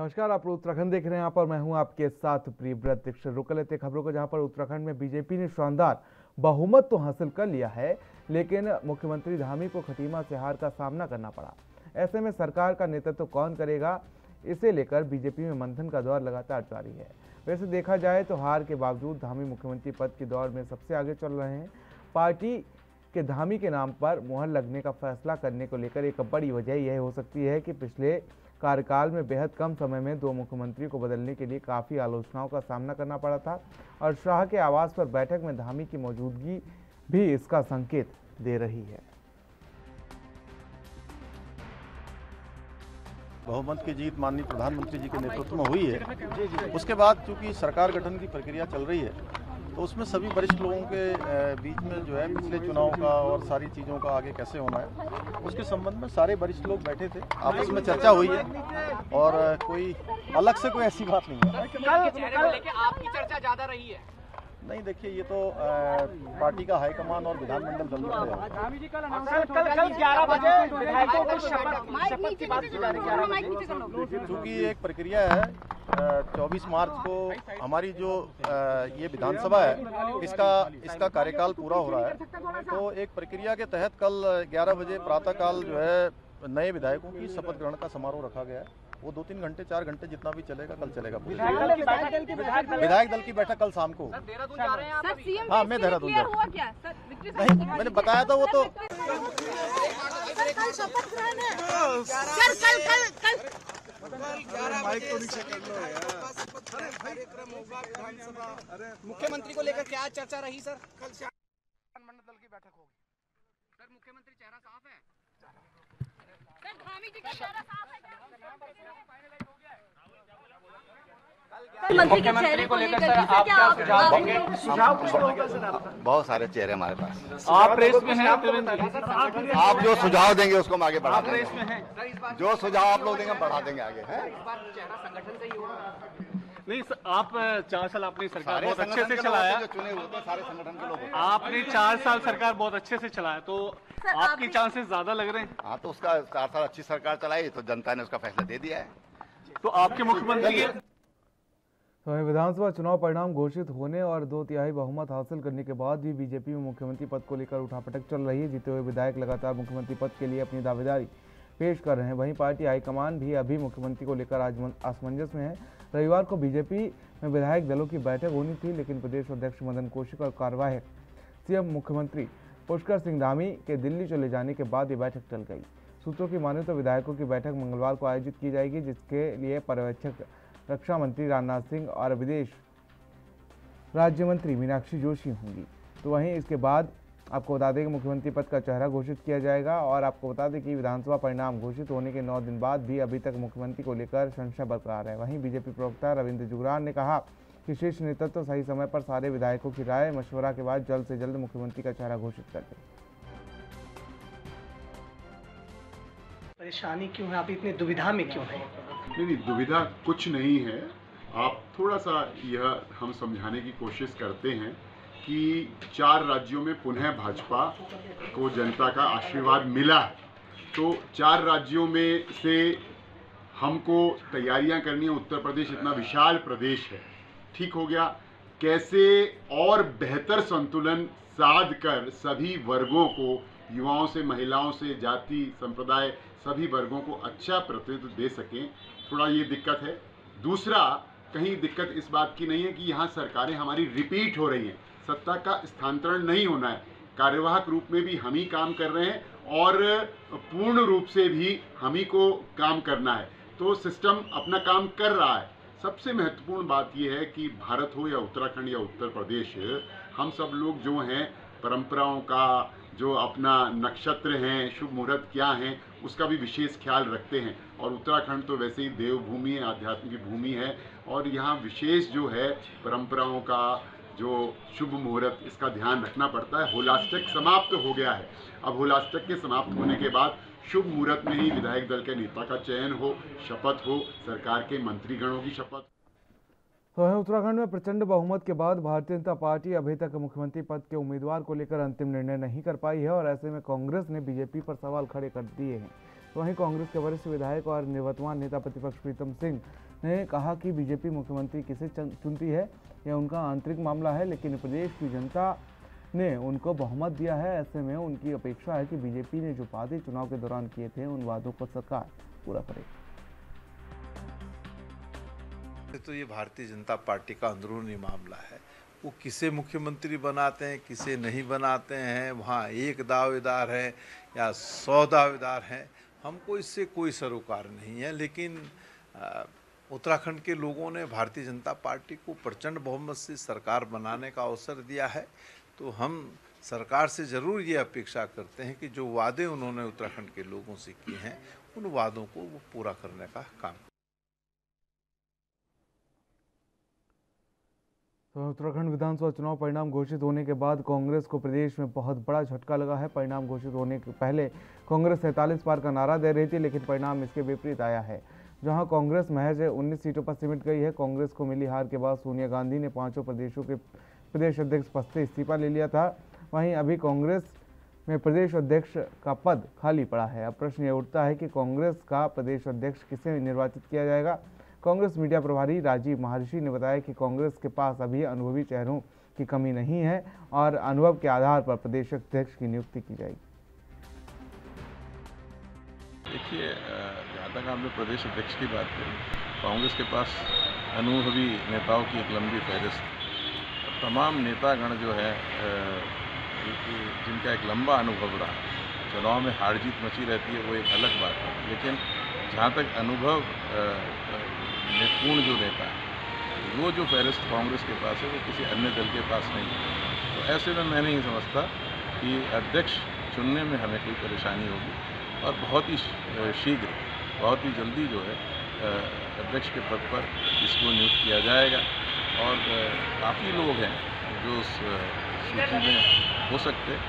नमस्कार, आप लोग उत्तराखंड देख रहे हैं। यहाँ पर मैं हूं आपके साथ प्रियव्रत दीक्षित। रुक लेते खबरों को, जहां पर उत्तराखंड में बीजेपी ने शानदार बहुमत तो हासिल कर लिया है, लेकिन मुख्यमंत्री धामी को खटीमा से हार का सामना करना पड़ा। ऐसे में सरकार का नेतृत्व कौन करेगा, इसे लेकर बीजेपी में मंथन का दौर लगातार जारी है। वैसे देखा जाए तो हार के बावजूद धामी मुख्यमंत्री पद की दौड़ में सबसे आगे चल रहे हैं। पार्टी के धामी के नाम पर मुहर लगने का फैसला करने को लेकर एक बड़ी वजह यह हो सकती है कि पिछले कार्यकाल में बेहद कम समय में दो मुख्यमंत्री को बदलने के लिए काफ़ी आलोचनाओं का सामना करना पड़ा था, और शाह के आवास पर बैठक में धामी की मौजूदगी भी इसका संकेत दे रही है। बहुमत की जीत माननीय प्रधानमंत्री जी के नेतृत्व में हुई है। उसके बाद चूंकि सरकार गठन की प्रक्रिया चल रही है, तो उसमें सभी वरिष्ठ लोगों के बीच में जो है पिछले चुनाव का और सारी चीज़ों का आगे कैसे होना है, उसके संबंध में सारे वरिष्ठ लोग बैठे थे, आपस में चर्चा हुई है और कोई अलग से कोई ऐसी बात नहीं है। आपकी चर्चा ज्यादा रही है? नहीं, देखिए, ये तो पार्टी का हाईकमान और विधानमंडल दल चूँकि एक प्रक्रिया है। 24 मार्च को हमारी जो ये विधानसभा है, इसका कार्यकाल पूरा हो रहा है। तो एक प्रक्रिया के तहत कल 11 बजे प्रातःकाल जो है नए विधायकों की शपथ ग्रहण का समारोह रखा गया है। वो 2-3 घंटे 4 घंटे जितना भी चलेगा, कल चलेगा। विधायक दल की बैठक कल शाम को। हाँ, मैं देहरादून जा रहा हूँ। नहीं, मैंने बताया था वो तो मुख्यमंत्री को लेकर क्या चर्चा रही सर? कल विधानमंडल दल की बैठक होगी सर। मुख्यमंत्री चेहरा साफ है सर? धामी जी का चेहरा साफ है क्या? मुख्यमंत्री को लेकर सर आप क्या सुझाव देंगे? बहुत सारे चेहरे हमारे पास। आप रेस में हैं? आप जो सुझाव देंगे उसको हम आगे बढ़ा देंगे। जो सुझाव आप लोग देंगे बढ़ा देंगे आगे। नहीं, आप 4 साल आपने सरकार बहुत अच्छे से चलाया, जो चुने हुए थे सारे संगठन के लोग। आपने 4 साल सरकार बहुत अच्छे से चलाया, तो आपकी चांसेस ज्यादा लग रहे हैं। हाँ, तो उसका 4 साल अच्छी सरकार चलाई तो जनता ने उसका फैसला दे दिया है। तो आपके मुख्यमंत्री विधानसभा चुनाव परिणाम घोषित होने और 2/3 बहुमत हासिल करने के बाद भी बीजेपी में मुख्यमंत्री पद को लेकर उठापटक चल रही है। जीते हुए विधायक लगातार मुख्यमंत्री पद के लिए अपनी दावेदारी पेश कर रहे हैं। वहीं पार्टी हाईकमान भी अभी मुख्यमंत्री को लेकर असमंजस में है। रविवार को बीजेपी में विधायक दलों की बैठक होनी थी, लेकिन प्रदेश अध्यक्ष मदन कौशिक और कार्यवाहक सीएम मुख्यमंत्री पुष्कर सिंह धामी के दिल्ली चले जाने के बाद ये बैठक टल गई। सूत्रों की माने तो विधायकों की बैठक मंगलवार को आयोजित की जाएगी, जिसके लिए पर्यवेक्षक रक्षा मंत्री राजनाथ सिंह और विदेश राज्य मंत्री मीनाक्षी जोशी होंगी। तो वहीं इसके बाद आपको बता दें कि मुख्यमंत्री पद का चेहरा घोषित किया जाएगा। और आपको बता दें कि विधानसभा परिणाम घोषित होने के 9 दिन बाद भी अभी तक मुख्यमंत्री को लेकर संशय बरकरार है। वहीं बीजेपी प्रवक्ता रविंद्र जुगरान ने कहा कि शीर्ष नेतृत्व सही समय पर सारे विधायकों की राय मशवरा के बाद जल्द से जल्द मुख्यमंत्री का चेहरा घोषित कर दे। परेशानी क्यों है? आप इतनी दुविधा में क्यों है? नहीं, दुविधा कुछ नहीं है। आप थोड़ा सा यह हम समझाने की कोशिश करते हैं कि 4 राज्यों में पुनः भाजपा को जनता का आशीर्वाद मिला है। तो 4 राज्यों में से हमको तैयारियां करनी है। उत्तर प्रदेश इतना विशाल प्रदेश है, ठीक हो गया। कैसे और बेहतर संतुलन साध कर सभी वर्गों को, युवाओं से महिलाओं से जाति संप्रदाय सभी वर्गों को अच्छा प्रतिनिधित्व दे सकें, थोड़ा ये दिक्कत है। दूसरा, कहीं दिक्कत इस बात की नहीं है कि यहाँ सरकारें हमारी रिपीट हो रही हैं। सत्ता का स्थानांतरण नहीं होना है। कार्यवाहक रूप में भी हम ही काम कर रहे हैं और पूर्ण रूप से भी हम ही को काम करना है। तो सिस्टम अपना काम कर रहा है। सबसे महत्वपूर्ण बात यह है कि भारत हो या उत्तराखंड या उत्तर प्रदेश, हम सब लोग जो हैं परंपराओं का, जो अपना नक्षत्र हैं, शुभ मुहूर्त क्या हैं, उसका भी विशेष ख्याल रखते हैं। और उत्तराखंड तो वैसे ही देवभूमि है, आध्यात्म की भूमि है, और यहाँ विशेष जो है परंपराओं का जो शुभ मुहूर्त, इसका ध्यान रखना पड़ता है। होलाष्टक समाप्त हो गया है। अब होलाष्टक के समाप्त होने के बाद शुभ मुहूर्त में ही विधायक दल के नेता का चयन हो, शपथ हो, सरकार के मंत्रीगणों की शपथ। तो उत्तराखंड में प्रचंड बहुमत के बाद भारतीय जनता पार्टी अभी तक मुख्यमंत्री पद के उम्मीदवार को लेकर अंतिम निर्णय नहीं कर पाई है, और ऐसे में कांग्रेस ने बीजेपी पर सवाल खड़े कर दिए हैं। तो वहीं कांग्रेस के वरिष्ठ विधायक और निवर्तमान नेता प्रतिपक्ष प्रीतम सिंह ने कहा कि बीजेपी मुख्यमंत्री किसे चुनती है यह उनका आंतरिक मामला है, लेकिन प्रदेश की जनता ने उनको बहुमत दिया है। ऐसे में उनकी अपेक्षा है कि बीजेपी ने जो वादे चुनाव के दौरान किए थे उन वादों को सरकार पूरा करे। तो ये भारतीय जनता पार्टी का अंदरूनी मामला है, वो किसे मुख्यमंत्री बनाते हैं किसे नहीं बनाते हैं, वहाँ एक दावेदार है या 100 दावेदार हैं, हमको इससे कोई सरोकार नहीं है। लेकिन उत्तराखंड के लोगों ने भारतीय जनता पार्टी को प्रचंड बहुमत से सरकार बनाने का अवसर दिया है, तो हम सरकार से ज़रूर ये अपेक्षा करते हैं कि जो वादे उन्होंने उत्तराखंड के लोगों से किए हैं उन वादों को वो पूरा करने का काम। तो उत्तराखंड विधानसभा चुनाव परिणाम घोषित होने के बाद कांग्रेस को प्रदेश में बहुत बड़ा झटका लगा है। परिणाम घोषित होने के पहले कांग्रेस 47 पार का नारा दे रही थी, लेकिन परिणाम इसके विपरीत आया है। जहां कांग्रेस महज 19 सीटों पर सिमट गई है। कांग्रेस को मिली हार के बाद सोनिया गांधी ने 5 प्रदेशों के प्रदेश अध्यक्ष पद से इस्तीफा ले लिया था। वहीं अभी कांग्रेस में प्रदेश अध्यक्ष का पद खाली पड़ा है। अब प्रश्न ये उठता है कि कांग्रेस का प्रदेश अध्यक्ष किसे निर्वाचित किया जाएगा। कांग्रेस मीडिया प्रभारी राजीव महर्षि ने बताया कि कांग्रेस के पास अभी अनुभवी चेहरों की कमी नहीं है और अनुभव के आधार पर प्रदेश अध्यक्ष की नियुक्ति की जाएगी। देखिए, जहाँ तक आपने प्रदेश अध्यक्ष की बात करी, कांग्रेस के पास अनुभवी नेताओं की एक लंबी फहरिस्त, तमाम नेतागण जो है जिनका एक लंबा अनुभव रहा, चुनाव में हार जीत मची रहती है वो एक अलग बात है, लेकिन जहाँ तक अनुभव पूर्ण जो नेता है वो जो फहरिस्त कांग्रेस के पास है वो किसी अन्य दल के पास नहीं है। तो ऐसे में मैं नहीं समझता कि अध्यक्ष चुनने में हमें कोई परेशानी होगी और बहुत ही शीघ्र बहुत ही जल्दी जो है अध्यक्ष के पद पर इसको नियुक्त किया जाएगा। और काफ़ी लोग हैं जो उस सूची में हो सकते।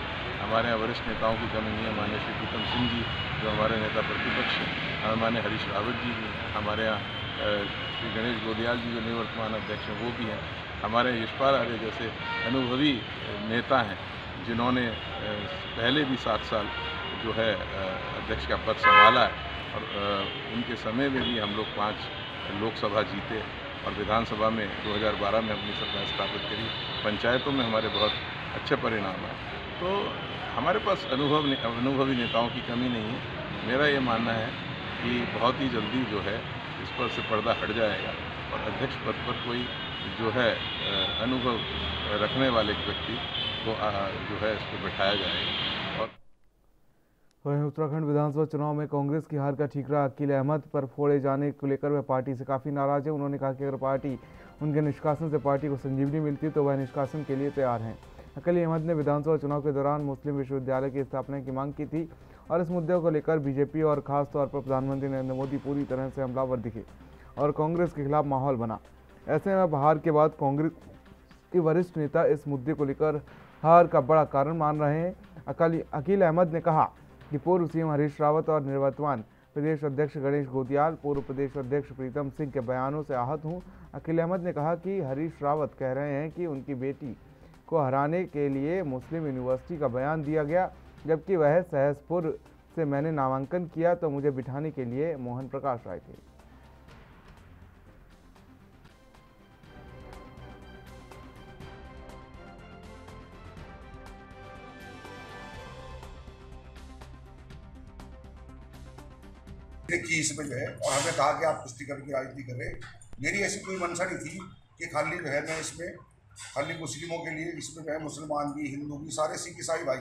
हमारे यहाँ वरिष्ठ नेताओं की कमी नहीं है। माननीय श्री प्रीतम सिंह जी जो हमारे नेता प्रतिपक्ष हैं, माननीय हरीश रावत जी भी हैं, हमारे यहाँ श्री गणेश गोदियाल जी जो निवर्तमान अध्यक्ष हैं वो भी हैं, हमारे यशपाल आर्य जैसे अनुभवी नेता हैं जिन्होंने पहले भी 7 साल जो है अध्यक्ष का पद संभाला है और उनके समय में भी हम लोग 5 लोकसभा जीते और विधानसभा में 2012 में अपनी सरकार स्थापित करी। पंचायतों में हमारे बहुत अच्छे परिणाम आए। तो हमारे पास अनुभवी नेताओं की कमी नहीं है। मेरा ये मानना है कि बहुत ही जल्दी जो है इस पर से पर्दा हट जाएगा और अध्यक्ष पद पर कोई जो है अनुभव रखने वाले व्यक्ति को जो है इस पर बैठाया जाएगा। और वहीं उत्तराखंड विधानसभा चुनाव में कांग्रेस की हार का ठीकरा अकील अहमद पर फोड़े जाने को लेकर वह पार्टी से काफ़ी नाराज है। उन्होंने कहा कि अगर पार्टी उनके निष्कासन से पार्टी को संजीवनी मिलती तो वह निष्कासन के लिए तैयार हैं। अकील अहमद ने विधानसभा चुनाव के दौरान मुस्लिम विश्वविद्यालय की स्थापना की मांग की थी और इस मुद्दे को लेकर बीजेपी और खासतौर पर प्रधानमंत्री नरेंद्र मोदी पूरी तरह से हमलावर दिखे और कांग्रेस के खिलाफ माहौल बना। ऐसे में हार के बाद कांग्रेस के वरिष्ठ नेता इस मुद्दे को लेकर हार का बड़ा कारण मान रहे हैं। अकील अहमद ने कहा कि पूर्व सीएम हरीश रावत और निवर्तमान प्रदेश अध्यक्ष गणेश गोदियाल, पूर्व प्रदेश अध्यक्ष प्रीतम सिंह के बयानों से आहत हूं। अकील अहमद ने कहा कि हरीश रावत कह रहे हैं कि उनकी बेटी को हराने के लिए मुस्लिम यूनिवर्सिटी का बयान दिया गया, जबकि वह सहसपुर से मैंने नामांकन किया तो मुझे बिठाने के लिए मोहन प्रकाश राय थे। देखिए इसमें जो है, और हमें कहा कि आप पुष्टिकरण की राजनीति कर रहे। मेरी ऐसी कोई मंशा नहीं थी कि खाली जो है मैं इसमें खाली मुस्लिमों के लिए, इसमें जो है मुसलमान भी, हिंदू भी, सारे सिख ईसाई भाई,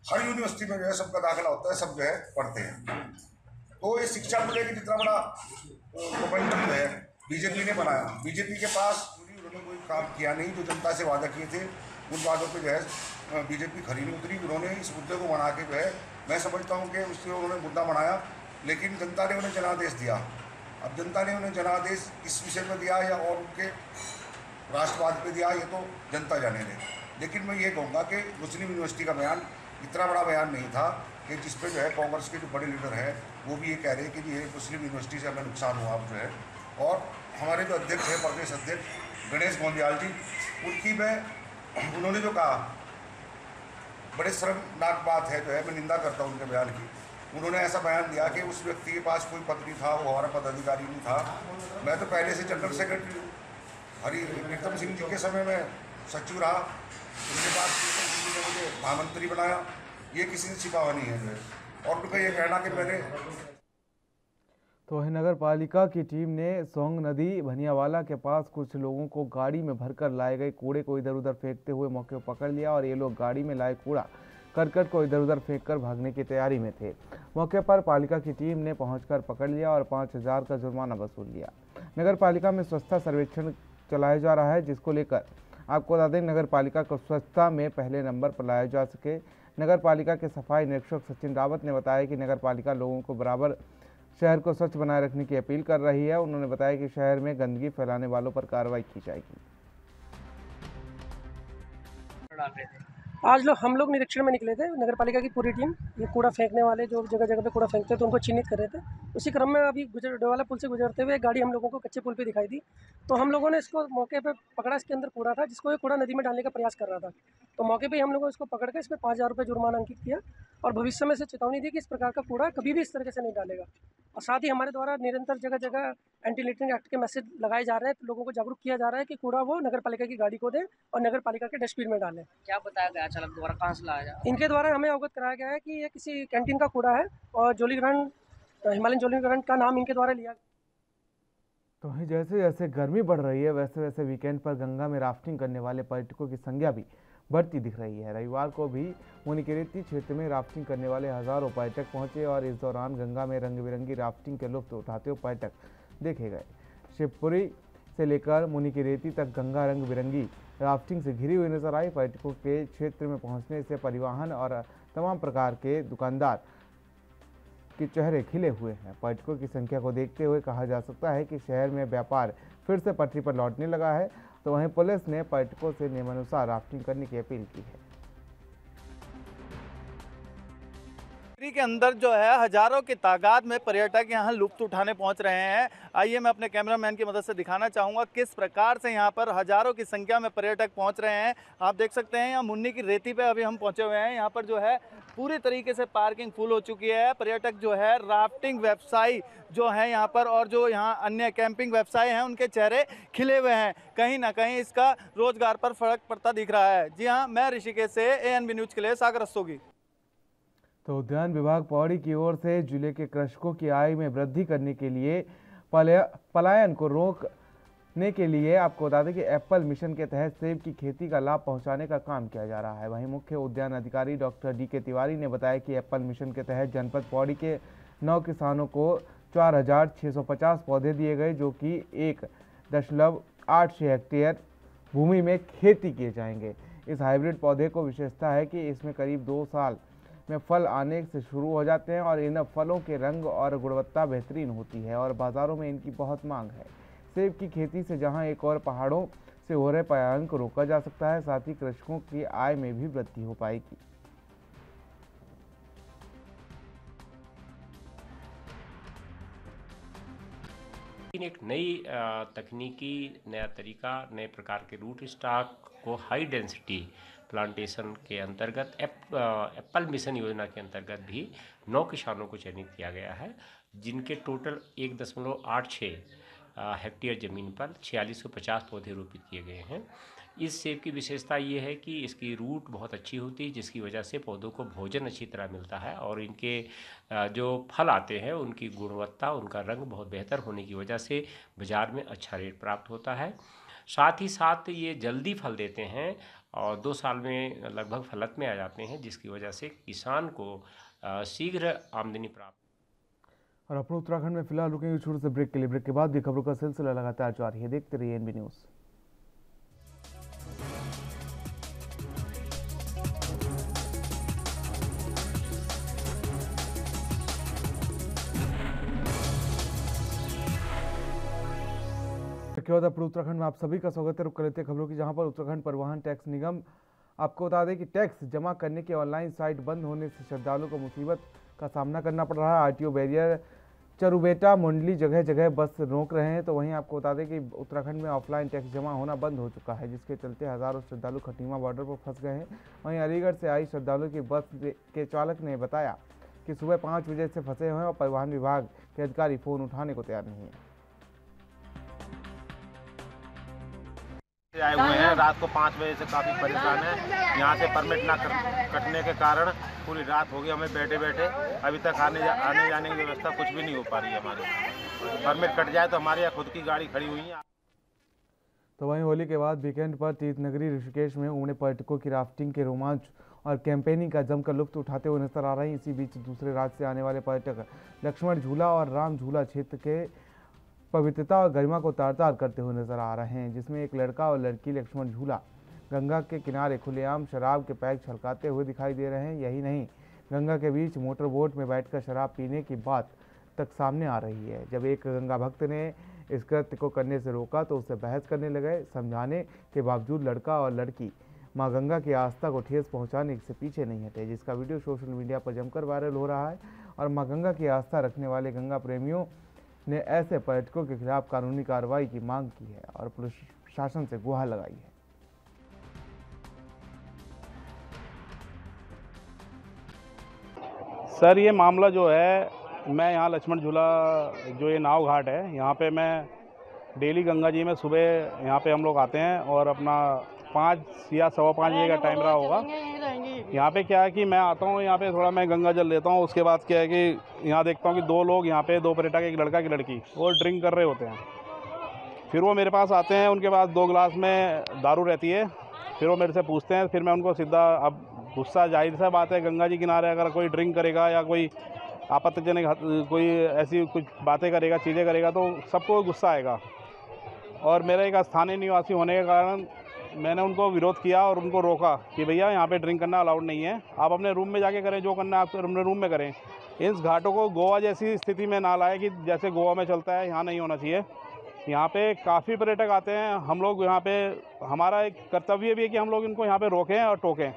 हर यूनिवर्सिटी में जो है सबका दाखिला होता है, सब जो है पढ़ते हैं। तो ये शिक्षा को लेकर जितना बड़ा मोमेंटम जो है बीजेपी ने बनाया, बीजेपी के पास उन्होंने कोई काम किया नहीं। जो जनता से वादा किए थे उन वादों पर जो है बीजेपी खरी नहीं उतरी। उन्होंने इस मुद्दे को बना के जो है, मैं समझता हूँ कि उससे उन्होंने मुद्दा बनाया, लेकिन जनता ने उन्हें जनादेश दिया। अब जनता ने उन्हें जनादेश किस विषय पर दिया या और उनके राष्ट्रवाद पे दिया, ये तो जनता जाने दे। लेकिन मैं ये कहूँगा कि मुस्लिम यूनिवर्सिटी का बयान इतना बड़ा बयान नहीं था कि जिस पे जो है कांग्रेस के जो बड़े लीडर हैं वो भी ये कह रहे हैं कि ये मुस्लिम यूनिवर्सिटी से हमें नुकसान हुआ जो है। और हमारे जो अध्यक्ष हैं, प्रदेश अध्यक्ष गणेश गोंदियाल जी, उनकी उन्होंने जो कहा बड़े शर्मनाक बात है जो है, मैं निंदा करता हूँ उनके बयान की उन्होंने ऐसा बयान दिया कि उस व्यक्ति के पास कोई पद नहीं था, वो हमारा पदाधिकारी नहीं था। मैं तो पहले से जनरल सेक्रेटरी हूँ। प्रीतम सिंह जी के समय में सचिव रहा, उनके बाद प्रीतम सिंह जी ने मुझे महामंत्री बनाया। ये किसी से छिपा हुआ नहीं है। और उनका ये कहना कि मैंने तो वहीं नगर पालिका की टीम ने सोंग नदी भनियावाला के पास कुछ लोगों को गाड़ी में भरकर लाए गए कूड़े को इधर उधर फेंकते हुए मौके पर पकड़ लिया और ये लोग गाड़ी में लाए कूड़ा करकट को इधर उधर फेंककर भागने की तैयारी में थे। मौके पर पालिका की टीम ने पहुंचकर पकड़ लिया और 5,000 का जुर्माना वसूल लिया। नगर पालिका में स्वच्छता सर्वेक्षण चलाया जा रहा है, जिसको लेकर आपको बता दें नगर पालिका को स्वच्छता में पहले नंबर पर लाया जा सके। नगर पालिका के सफाई निरीक्षक सचिन रावत ने बताया कि नगर पालिका लोगों को बराबर शहर को स्वच्छ बनाए रखने की अपील कर रही है। उन्होंने बताया कि शहर में गंदगी फैलाने वालों पर कार्रवाई की जाएगी। आज हम लोग निरीक्षण में निकले थे, नगर पालिका की पूरी टीम। ये कूड़ा फेंकने वाले जो जगह जगह पे कूड़ा फेंकते हैं तो उनको चिन्हित कर रहे थे। उसी क्रम में अभी डोवाला पुल से गुजरते हुए गाड़ी हम लोगों को कच्चे पुल पे दिखाई दी, तो हम लोगों ने इसको मौके पे पकड़ा। इसके अंदर कूड़ा था, जिसको ये कूड़ा नदी में डालने का प्रयास कर रहा था। तो मौके पे हम लोगों ने इसको पकड़ के इसमें 5,000 रुपये जुर्माना अंकित किया और भविष्य में से चेतावनी दी कि इस प्रकार का कूड़ा कभी भी इस तरीके से नहीं डालेगा। और साथ ही हमारे द्वारा निरंतर जगह जगह एंटी लिटरिंग एक्ट के मैसेज लगाए जा रहे हैं, तो लोगों को जागरूक किया जा रहा है कि कूड़ा वो नगर पालिका की गाड़ी को दें और नगर पालिका के डस्टबिन में डालें। क्या बताया गया चालक द्वारा, कहाँ से लाया जा? इनके द्वारा हमें अवगत कराया गया है कि ये किसी कैंटीन का कूड़ा है और जोली ग्रांड, हिमालयन जोली ग्रांड का नाम इनके द्वारा लिया। तो वहीं जैसे जैसे गर्मी बढ़ रही है वैसे वैसे वीकेंड पर गंगा में राफ्टिंग करने वाले पर्यटकों की संख्या भी बढ़ती दिख रही है। रविवार को भी मुनिकेरेती क्षेत्र में राफ्टिंग करने वाले हजारों पर्यटक पहुंचे और इस दौरान गंगा में रंग बिरंगी राफ्टिंग के लुत्फ उठाते हुए पर्यटक देखे गए। शिवपुरी से लेकर मुनिकेरेती तक गंगा रंग बिरंगी राफ्टिंग से घिरी हुई नजर आई। पर्यटकों के क्षेत्र में पहुंचने से परिवहन और तमाम प्रकार के दुकानदार के चेहरे खिले हुए हैं। पर्यटकों की संख्या को देखते हुए कहा जा सकता है कि शहर में व्यापार फिर से पटरी पर लौटने लगा है। तो वहीं पुलिस ने पर्यटकों से नियमानुसार राफ्टिंग करने की अपील की है। के अंदर जो है हजारों की तादाद में पर्यटक यहाँ लुत्फ उठाने पहुँच रहे हैं। आइए मैं अपने कैमरामैन की मदद से दिखाना चाहूँगा किस प्रकार से यहाँ पर हजारों की संख्या में पर्यटक पहुँच रहे हैं। आप देख सकते हैं यहाँ मुन्नी की रेती पे अभी हम पहुँचे हुए हैं। यहाँ पर जो है पूरी तरीके से पार्किंग फुल हो चुकी है। पर्यटक जो है राफ्टिंग व्यवसायी जो है यहाँ पर और जो यहाँ अन्य कैंपिंग व्यवसाय हैं उनके चेहरे खिले हुए हैं। कहीं ना कहीं इसका रोजगार पर फर्क पड़ता दिख रहा है। जी हाँ, मैं ऋषिकेश से ANB न्यूज के लिए सागर रस्तोगी। तो उद्यान विभाग पौड़ी की ओर से जिले के कृषकों की आय में वृद्धि करने के लिए पलायन को रोकने के लिए आपको बता दें कि एप्पल मिशन के तहत सेब की खेती का लाभ पहुंचाने का काम किया जा रहा है। वहीं मुख्य उद्यान अधिकारी डॉक्टर DK तिवारी ने बताया कि एप्पल मिशन के तहत जनपद पौड़ी के 9 किसानों को 4,650 पौधे दिए गए, जो कि 1.86 हेक्टेयर भूमि में खेती किए जाएंगे। इस हाइब्रिड पौधे को विशेषता है कि इसमें करीब 2 साल में फल आने से शुरू हो जाते हैं और इन फलों के रंग और गुणवत्ता बेहतरीन होती है और बाजारों में इनकी बहुत मांग है। सेब की खेती से जहां एक और पहाड़ों से हो रहे पलायन को रोका जा सकता है, साथ ही कृषकों की आय में भी वृद्धि हो पाएगी। एक नई तकनीकी नया तरीका, नए प्रकार के रूट स्टॉक को हाई डेंसिटी प्लांटेशन के अंतर्गत एप्पल मिशन योजना के अंतर्गत भी 9 किसानों को चयनित किया गया है, जिनके टोटल 1.86 हेक्टेयर ज़मीन पर 4650 पौधे रोपित किए गए हैं। इस सेब की विशेषता ये है कि इसकी रूट बहुत अच्छी होती है, जिसकी वजह से पौधों को भोजन अच्छी तरह मिलता है और इनके जो फल आते हैं उनकी गुणवत्ता, उनका रंग बहुत बेहतर होने की वजह से बाज़ार में अच्छा रेट प्राप्त होता है। साथ ही साथ ये जल्दी फल देते हैं और 2 साल में लगभग फलत में आ जाते हैं, जिसकी वजह से किसान को शीघ्र आमदनी प्राप्त। और अपने उत्तराखंड में फिलहाल रुकेंगे छोटे से ब्रेक के लिए। ब्रेक के बाद भी खबरों का सिलसिला लगातार जारी है, देखते रहिए ANB न्यूज़। के बाद अपने उत्तराखंड में आप सभी का स्वागत है। रुक कर लेते खबरों की, जहां पर उत्तराखंड परिवहन टैक्स निगम आपको बता दें कि टैक्स जमा करने के ऑनलाइन साइट बंद होने से श्रद्धालुओं को मुसीबत का सामना करना पड़ रहा है। RTO बैरियर चरुबेटा मुंडली जगह जगह बस रोक रहे हैं। तो वहीं आपको बता दें कि उत्तराखंड में ऑफलाइन टैक्स जमा होना बंद हो चुका है, जिसके चलते हज़ारों श्रद्धालु खटीमा बॉर्डर पर फंस गए हैं। वहीं अलीगढ़ से आई श्रद्धालुओं की बस के चालक ने बताया कि सुबह 5 बजे से फंसे हुए हैं और परिवहन विभाग के अधिकारी फोन उठाने को तैयार नहीं है। आए हुए हैं, रात को 5 बजे से काफ़ी परेशान है। यहाँ से परमिट ना कटने के कारण पूरी रात हो गई हमें बैठे बैठे, अभी तक आने जाने की व्यवस्था कुछ भी नहीं हो पा रही है। हमारे परमिट कट जाए तो हमारे यहाँ खुद की गाड़ी खड़ी हुई है। तो वहीं होली के बाद वीकेंड पर तीर्थ नगरी ऋषिकेश में उमड़े पर्यटकों की राफ्टिंग के रोमांच और कैंपेनिंग का जमकर लुत्फ उठाते हुए नजर आ रहे हैं। इसी बीच दूसरे राज्य से आने वाले पर्यटक लक्ष्मण झूला और राम झूला क्षेत्र के पवित्रता और गरिमा को तार-तार करते हुए नजर आ रहे हैं, जिसमें एक लड़का और लड़की लक्ष्मण झूला गंगा के किनारे खुलेआम शराब के पैक छलकाते हुए दिखाई दे रहे हैं। यही नहीं, गंगा के बीच मोटर बोट में बैठकर शराब पीने की बात तक सामने आ रही है। जब एक गंगा भक्त ने इस कृत्य को करने से रोका तो उससे बहस करने लगे। समझाने के बावजूद लड़का और लड़की मां गंगा की आस्था को ठेस पहुंचाने से पीछे नहीं हटे, जिसका वीडियो सोशल मीडिया पर जमकर वायरल हो रहा है। और मां गंगा की आस्था रखने वाले गंगा प्रेमियों ने ऐसे पर्यटकों के खिलाफ कानूनी कार्रवाई की मांग की है और पुलिस शासन से गुहार लगाई है। सर, ये मामला जो है, मैं यहाँ लक्ष्मण झूला जो ये नाव घाट है, यहाँ पे मैं डेली गंगा जी में सुबह यहाँ पे हम लोग आते हैं और अपना 5 या 5:15 बजे का टाइम रहा होगा। यहाँ पे क्या है कि मैं आता हूँ, यहाँ पे थोड़ा मैं गंगा जल लेता हूँ। उसके बाद क्या है कि यहाँ देखता हूँ कि 2 लोग यहाँ पे, 2 पर्यटक, एक लड़का की लड़की, वो ड्रिंक कर रहे होते हैं। फिर वो मेरे पास आते हैं, उनके पास 2 गिलास में दारू रहती है। फिर वो मेरे से पूछते हैं, फिर मैं उनको सीधा, अब गुस्सा जाहिर सा बात है, गंगा जी किनारे अगर कोई ड्रिंक करेगा या कोई आपत्तिजनक कोई ऐसी कुछ बातें करेगा, चीज़ें करेगा, तो सबको गुस्सा आएगा। और मेरा एक स्थानीय निवासी होने के कारण मैंने उनको विरोध किया और उनको रोका कि भैया यहाँ पे ड्रिंक करना अलाउड नहीं है, आप अपने रूम में जाके करें, जो करना है आप अपने रूम में करें। इस घाटों को गोवा जैसी स्थिति में ना लाए कि जैसे गोवा में चलता है, यहाँ नहीं होना चाहिए। यहाँ पे काफ़ी पर्यटक आते हैं, हम लोग यहाँ पे, हमारा एक कर्तव्य भी है कि हम लोग इनको यहाँ पे रोकें और टोकें।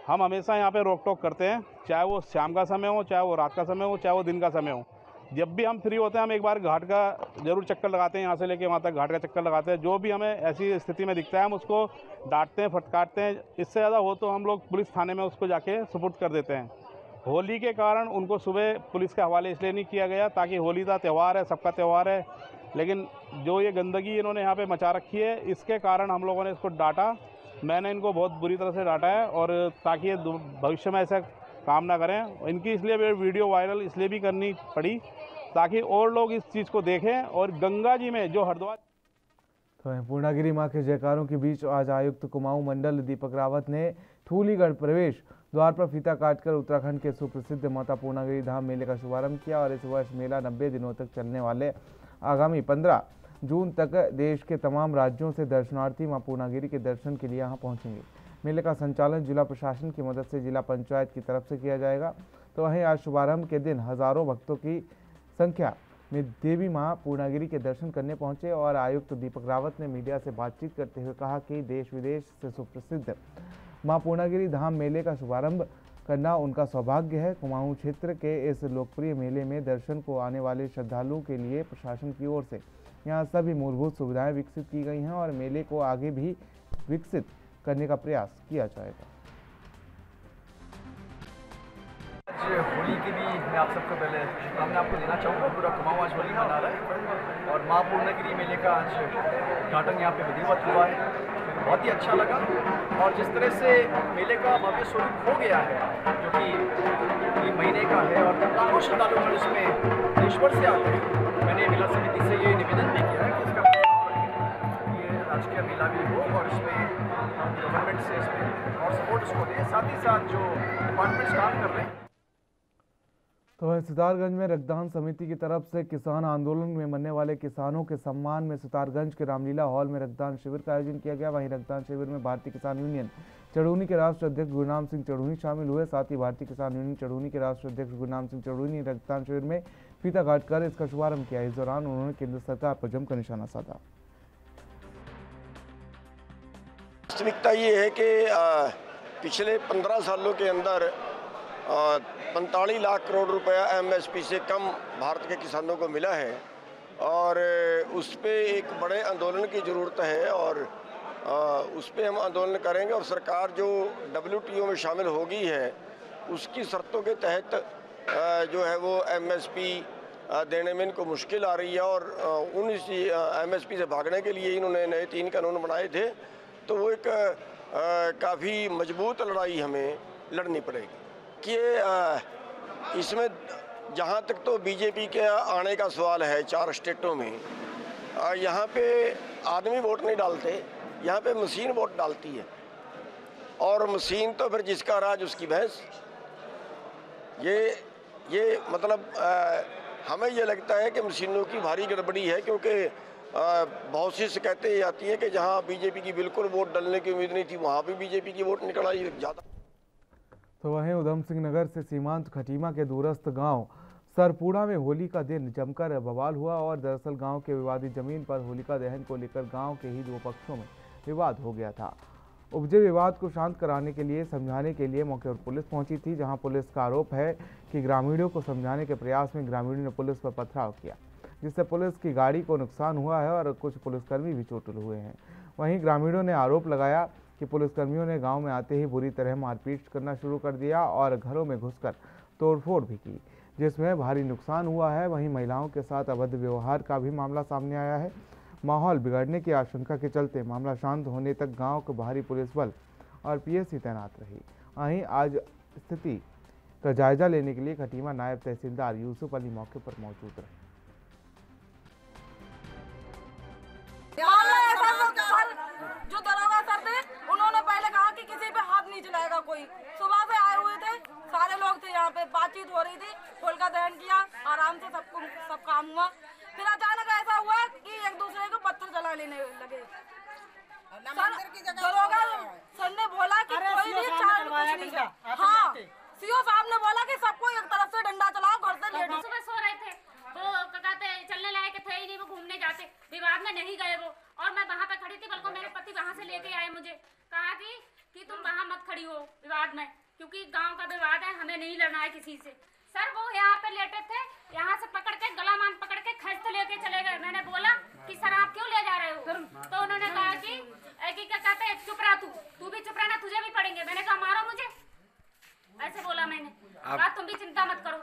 हम हमेशा यहाँ पे रोक टोक करते हैं, चाहे वो शाम का समय हो, चाहे वो रात का समय हो, चाहे वो दिन का समय हो। जब भी हम फ्री होते हैं, हम एक बार घाट का जरूर चक्कर लगाते हैं, यहाँ से लेके वहाँ तक घाट का चक्कर लगाते हैं। जो भी हमें ऐसी स्थिति में दिखता है, हम उसको डांटते हैं, फटकारते हैं। इससे ज़्यादा हो तो हम लोग पुलिस थाने में उसको जाके सुपुर्द कर देते हैं। होली के कारण उनको सुबह पुलिस के हवाले इसलिए नहीं किया गया ताकि होली का त्यौहार है, सबका त्यौहार है, लेकिन जो ये गंदगी इन्होंने यहाँ पे मचा रखी है, इसके कारण हम लोगों ने इसको डांटा। मैंने इनको बहुत बुरी तरह से डांटा है, और ताकि ये भविष्य में ऐसा काम ना करें। इनकी इसलिए वीडियो वायरल इसलिए भी करनी पड़ी ताकि और लोग इस चीज़ को देखें। और गंगा जी में जो हरिद्वार, तो पूर्णागिरी मां के जयकारों के बीच आज आयुक्त कुमाऊं मंडल दीपक रावत ने ठूलीगढ़ प्रवेश द्वार पर फीता काटकर उत्तराखंड के सुप्रसिद्ध माता पूर्णागिरी धाम मेले का शुभारंभ किया। और इस वर्ष मेला 90 दिनों तक चलने वाले आगामी 15 जून तक देश के तमाम राज्यों से दर्शनार्थी मां पूर्णागिरी के दर्शन के लिए यहां पहुंचेंगे। मेले का संचालन जिला प्रशासन की मदद से जिला पंचायत की तरफ से किया जाएगा। तो वहीं आज शुभारंभ के दिन हजारों भक्तों की संख्या में देवी मां पूर्णागिरी के दर्शन करने पहुंचे। और आयुक्त दीपक रावत ने मीडिया से बातचीत करते हुए कहा कि देश विदेश से सुप्रसिद्ध मां पूर्णागिरी धाम मेले का शुभारंभ करना उनका सौभाग्य है। कुमाऊं क्षेत्र के इस लोकप्रिय मेले में दर्शन को आने वाले श्रद्धालुओं के लिए प्रशासन की ओर से यहाँ सभी मूलभूत सुविधाएं विकसित की गई हैं और मेले को आगे भी विकसित करने का प्रयास किया जाएगा। आज होली की भी मैं आप सबको पहले शुभकामनाएं आपको देना चाहूँगा। पूरा कुमाऊं आज होली मना रहा है और माँ पूर्णागिरी मेले का आज उद्घाटन यहाँ पे विधिवत हुआ है। बहुत ही अच्छा लगा और जिस तरह से मेले का भव्य स्वरूप हो गया है, जो कि महीने का है और लाखों श्रद्धालु इसमें देशभर से आते हैं। मैंने मेला समिति से ये निवेदन भी किया है कि इसका ये राजकीय मेला भी हो और इसमें गवर्नमेंट से इसमें और सपोर्ट इसको दें, साथ ही साथ जो डिपार्टमेंट्स काम कर रहे हैं। तो सितारगंज में रक्तदान समिति की तरफ से किसान आंदोलन में मरने वाले किसानों के सम्मान में सितारगंज के रामलीला हॉल में रक्तदान शिविर का आयोजन किया गया। वहीं रक्तदान शिविर में भारतीय किसान यूनियन चढ़ूनी के राष्ट्रीय अध्यक्ष गुरनाम सिंह चढ़ूनी शामिल हुए। साथ ही भारतीय किसान यूनियन चढ़ूनी के राष्ट्रीय अध्यक्ष गुरनाम सिंह चढ़ूनी ने रक्तदान शिविर में फीता काटकर इसका शुभारंभ किया। इस दौरान उन्होंने केंद्र सरकार पर जमकर निशाना साधा। वास्तविकता ये है कि पिछले 15 सालों के अंदर 45 लाख करोड़ रुपया एमएसपी से कम भारत के किसानों को मिला है और उस पर एक बड़े आंदोलन की ज़रूरत है और उस पर हम आंदोलन करेंगे। और सरकार जो WTO में शामिल होगी है उसकी शर्तों के तहत जो है वो MSP देने में इनको मुश्किल आ रही है और उन MSP से भागने के लिए इन्होंने नए 3 कानून बनाए थे। तो वो एक काफ़ी मजबूत लड़ाई हमें लड़नी पड़ेगी कि इसमें जहाँ तक तो बीजेपी के आने का सवाल है 4 स्टेटों में, यहाँ पे आदमी वोट नहीं डालते, यहाँ पे मशीन वोट डालती है और मशीन तो फिर जिसका राज उसकी भैंस। ये मतलब हमें ये लगता है कि मशीनों की भारी गड़बड़ी है, क्योंकि बहुत सी शिकायतें ये आती हैं कि जहाँ बीजेपी की बिल्कुल वोट डालने की उम्मीद नहीं थी वहाँ भी बीजेपी की वोट निकल आई ज़्यादा। तो वहीं उधम सिंह नगर से सीमांत खटीमा के दूरस्थ गांव सरपूड़ा में होली का दिन जमकर बवाल हुआ और दरअसल गांव के विवादित जमीन पर होलिका दहन को लेकर गांव के ही 2 पक्षों में विवाद हो गया था। उपजे विवाद को शांत कराने के लिए समझाने के लिए मौके पर पुलिस पहुंची थी, जहां पुलिस का आरोप है कि ग्रामीणों को समझाने के प्रयास में ग्रामीणों ने पुलिस पर पथराव किया, जिससे पुलिस की गाड़ी को नुकसान हुआ है और कुछ पुलिसकर्मी भी चोटिल हुए हैं। वहीं ग्रामीणों ने आरोप लगाया कि पुलिसकर्मियों ने गांव में आते ही बुरी तरह मारपीट करना शुरू कर दिया और घरों में घुसकर तोड़फोड़ भी की, जिसमें भारी नुकसान हुआ है। वहीं महिलाओं के साथ अभद्र व्यवहार का भी मामला सामने आया है। माहौल बिगड़ने की आशंका के चलते मामला शांत होने तक गांव के बाहरी पुलिस बल और PSC तैनात रही। वहीं आज स्थिति का जायजा लेने के लिए खटीमा नायब तहसीलदार यूसुफ अली मौके पर मौजूद रहे। जो दरोगा सर थे उन्होंने पहले कहा कि किसी पे हाथ नहीं चलाएगा कोई। सुबह से आए हुए थे, सारे लोग थे यहाँ पे, बातचीत हो रही थी, होलिका दहन किया, आराम से सब काम हुआ। फिर अचानक ऐसा हुआ कि एक दूसरे को पत्थर जला लेने लगे। दरोगा सर ने बोला कि कोई भी चार्ज नहीं है। हाँ, CO साहब ने बोला कि सबको एक तरफ से डंडा चलाओ, घर से लेडीज। सुबह सो रहे थे, वो कहते चलने लायक थे ही नहीं, वो घूमने जाते, विवाद में नहीं गए वो। और मैं वहाँ पे खड़ी थी, बल्कि मेरे पति वहाँ से लेके आए मुझे, कहा कि तुम वहाँ मत खड़ी हो विवाद में, क्योंकि गांव का विवाद है, हमें नहीं लड़ना है किसी से। सर वो यहाँ पे लेटे थे, यहाँ से पकड़ के गला मान पकड़ के खींचते लेके चले गए। मैंने बोला कि सर आप क्यों ले जा रहे हो? तो उन्होंने कहा कि क्या कहते हैं, चुप रहा, तू भी चुप रहना, तुझे भी पड़ेंगे। मैंने कहा मारो मुझे, ऐसे बोला मैंने। कहा तुम भी चिंता मत करो।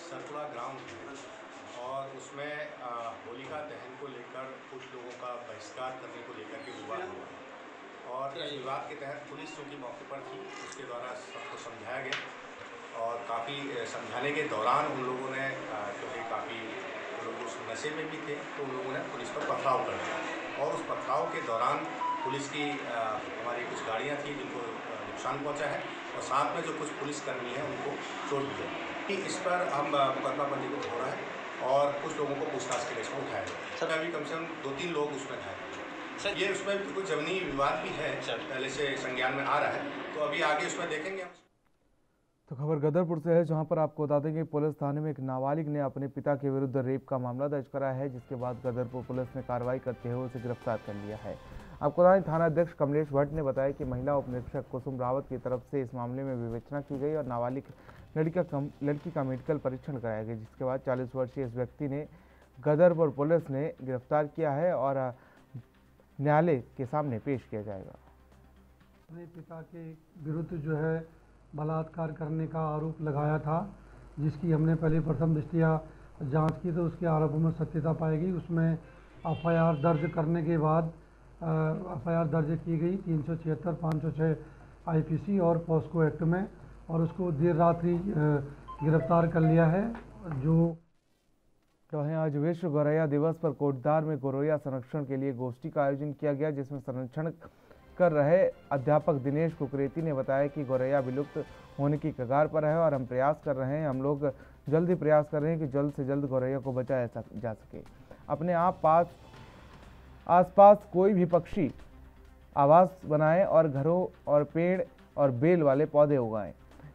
सरपुड़ा ग्राउंड और उसमें होलिका दहन को लेकर कुछ लोगों का बहिष्कार करने को लेकर के विवाद हुआ और इस विवाद के तहत पुलिस चूँकि मौके पर थी, उसके द्वारा सबको समझाया गया और काफ़ी समझाने के दौरान उन लोगों ने, क्योंकि काफ़ी लोग उस नशे में भी थे, तो उन लोगों ने पुलिस पर पथराव कर दिया और उस पथराव के दौरान पुलिस की हमारी कुछ गाड़ियाँ थी जिनको नुकसान पहुँचा है और साथ में जो कुछ पुलिसकर्मी हैं उनको चोट भी है। कि इस पर हम मुकदमा पंजीकृत हो रहा है और कुछ लोगों को पूछताछ के लिए इसमें उठाया गया। सर अभी कम से कम 2-3 लोग उसमें घायल सर, ये उसमें कुछ जमीनी विवाद भी है, पहले से संज्ञान में आ रहा है, तो अभी आगे उसमें देखेंगे हम। तो खबर गदरपुर से है, जहां पर आपको बता देंगे पुलिस थाने में एक नाबालिग ने अपने पिता के विरुद्ध रेप का मामला दर्ज करा है, जिसके बाद गदरपुर पुलिस ने कार्रवाई करते हुए उसे गिरफ्तार कर लिया है। आपको बता दें थाना अध्यक्ष कमलेश भट्ट ने बताया कि महिला उप निरीक्षक कुसुम रावत की तरफ से इस मामले में विवेचना की गई और नाबालिग लड़की का मेडिकल परीक्षण कराया गया, जिसके बाद 40 वर्षीय इस व्यक्ति ने गदरपुर पुलिस ने गिरफ्तार किया है और न्यायालय के सामने पेश किया जाएगा। अपने पिता के विरुद्ध जो है बलात्कार करने का आरोप लगाया था, जिसकी हमने पहले प्रथम दृष्टया जांच की तो उसके आरोपों में सत्यता पाई गई। उसमें FIR दर्ज करने के बाद FIR दर्ज की गई 376, 506 IPC और पॉस्को एक्ट में, और उसको देर रात ही गिरफ्तार कर लिया है। जो वहीं आज विश्व गौरैया दिवस पर कोटद्वार में गौरैया संरक्षण के लिए गोष्ठी का आयोजन किया गया, जिसमें संरक्षण कर रहे अध्यापक दिनेश कुकरेती ने बताया कि गौरैया विलुप्त होने की कगार पर है और हम प्रयास कर रहे हैं, हम लोग जल्द ही प्रयास कर रहे हैं कि जल्द से जल्द गौरैया को बचाया जा सके। अपने आसपास कोई भी पक्षी आवास बनाएं और घरों और पेड़ और बेल वाले पौधे उगाएं।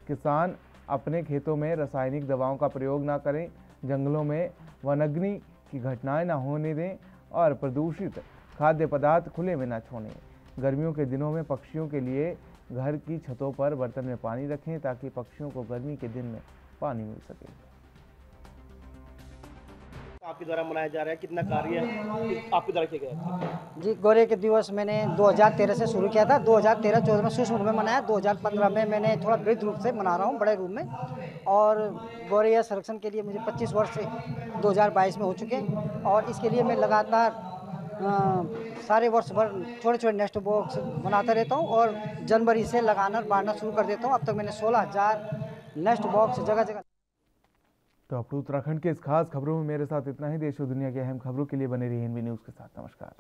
किसान अपने खेतों में रासायनिक दवाओं का प्रयोग ना करें, जंगलों में वनाग्नि की घटनाएं ना होने दें और प्रदूषित खाद्य पदार्थ खुले में ना छोड़ें। गर्मियों के दिनों में पक्षियों के लिए घर की छतों पर बर्तन में पानी रखें ताकि पक्षियों को गर्मी के दिन में पानी मिल सके। आपके द्वारा मनाया जा रहा है, कितना कार्य आपके द्वारा किया गया? जी, गौरे के दिवस मैंने 2013 से शुरू किया था। 2013-14 में सूक्ष्म रूप में मनाया, 2015 में मैंने थोड़ा वृहद रूप से मना रहा हूँ, बड़े रूप में। और गौरैया संरक्षण के लिए मुझे 25 वर्ष से 2022 में हो चुके हैं और इसके लिए मैं लगातार सारे वर्ष भर छोटे छोटे नेस्ट बॉक्स बनाता रहता हूँ और जनवरी से लगाना बांटना शुरू कर देता हूँ। अब तक मैंने 16,000 नेस्ट बॉक्स जगह जगह। तो अब उत्तराखंड के इस खास खबरों में मेरे साथ इतना ही। देश और दुनिया की अहम खबरों के लिए बने रहिए एनवी न्यूज़ के साथ। नमस्कार।